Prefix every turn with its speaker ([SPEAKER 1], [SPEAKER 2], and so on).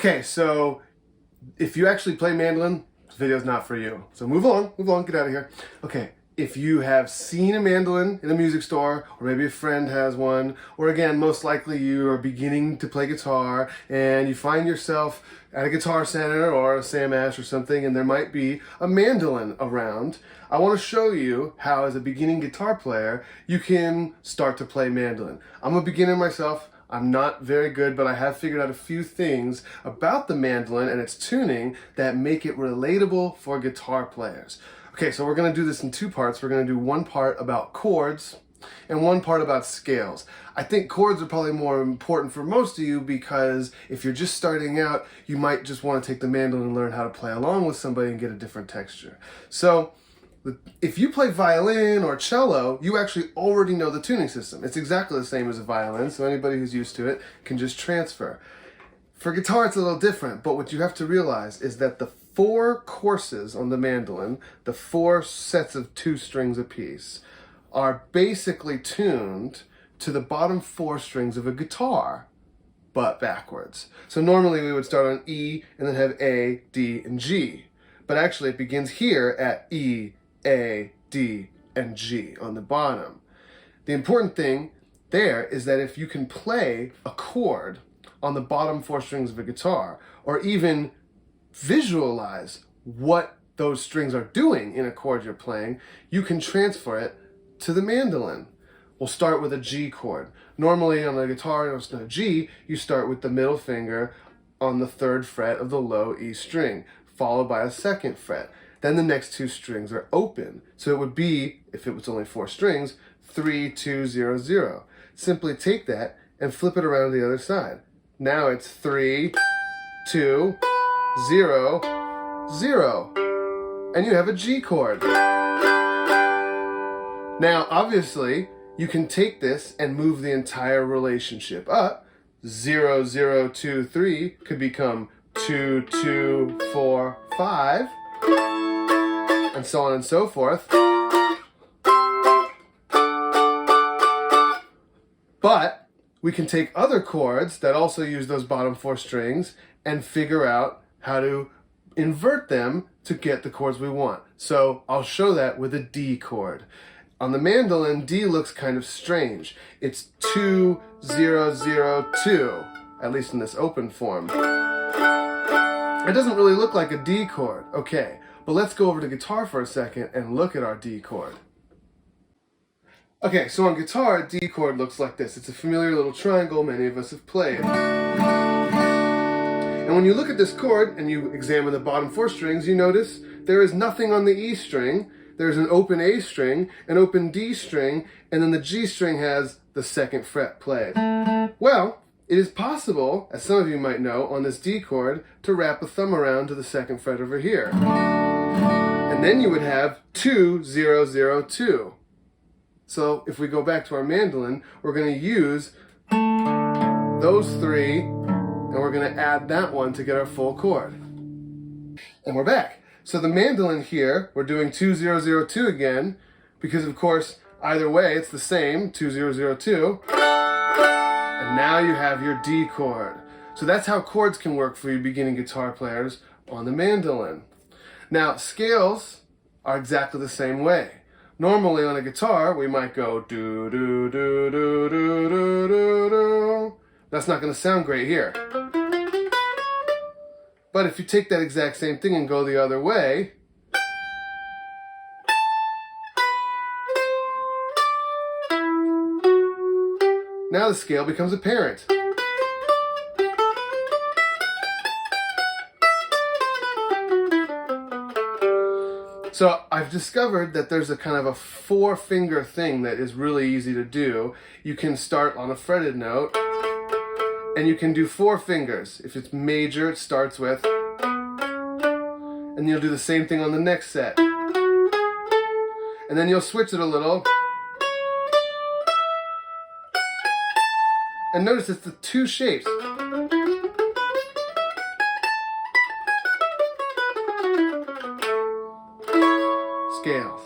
[SPEAKER 1] Okay, so if you actually play mandolin, this video's not for you. So move along, get out of here. Okay, if you have seen a mandolin in a music store, or maybe a friend has one, or again, most likely you are beginning to play guitar and you find yourself at a guitar center or a Sam Ash or something, and there might be a mandolin around, I want to show you how, as a beginning guitar player, you can start to play mandolin. I'm a beginner myself. I'm not very good, but I have figured out a few things about the mandolin and its tuning that make it relatable for guitar players. Okay, so we're going to do this in two parts. We're going to do one part about chords and one part about scales. I think chords are probably more important for most of you because if you're just starting out, you might just want to take the mandolin and learn how to play along with somebody and get a different texture. So if you play violin or cello, you actually already know the tuning system. It's exactly the same as a violin, so anybody who's used to it can just transfer. For guitar, it's a little different, but what you have to realize is that the 4 courses on the mandolin, the 4 sets of 2 strings apiece, are basically tuned to the bottom 4 strings of a guitar, but backwards. So normally we would start on E and then have A, D, and G. But actually it begins here at E, A, D, and G on the bottom. The important thing there is that if you can play a chord on the bottom 4 strings of a guitar, or even visualize what those strings are doing in a chord you're playing, you can transfer it to the mandolin. We'll start with a G chord. Normally on a guitar, it's not a G, you start with the middle finger on the 3rd fret of the low E string, followed by a 2nd fret. Then the next 2 strings are open. So it would be, if it was only 4 strings, 3, 2, 0, 0. Simply take that and flip it around to the other side. Now it's 3, 2, 0, 0. And you have a G chord. Now, obviously, you can take this and move the entire relationship up. 0, 0, 2, 3 could become 2, 2, 4, 5. And so on and so forth. But we can take other chords that also use those bottom 4 strings and figure out how to invert them to get the chords we want. So I'll show that with a D chord. On the mandolin, D looks kind of strange. It's 2, 0, 0, 2, at least in this open form. It doesn't really look like a D chord. Okay. But let's go over to guitar for a second and look at our D chord. Okay, so on guitar, a D chord looks like this. It's a familiar little triangle many of us have played. And when you look at this chord and you examine the bottom 4 strings, you notice there is nothing on the E string. There's an open A string, an open D string, and then the G string has the 2nd fret played. Well, it is possible, as some of you might know, on this D chord, to wrap a thumb around to the 2nd fret over here. And then you would have 2, 0, 0, 2. So if we go back to our mandolin, we're going to use those 3, and we're going to add that one to get our full chord. And we're back. So the mandolin here, we're doing 2, 0, 0, 2 again, because of course, either way, it's the same, 2, 0, 0, 2. And now you have your D chord. So that's how chords can work for you beginning guitar players on the mandolin. Now, scales are exactly the same way. Normally on a guitar, we might go do, do, do, do, do, do, do, do. That's not going to sound great here. But if you take that exact same thing and go the other way, now the scale becomes apparent. So I've discovered that there's a kind of a 4-finger thing that is really easy to do. You can start on a fretted note, and you can do 4 fingers. If it's major, it starts with, and you'll do the same thing on the next set. And then you'll switch it a little. And notice it's the 2 shapes. Scales.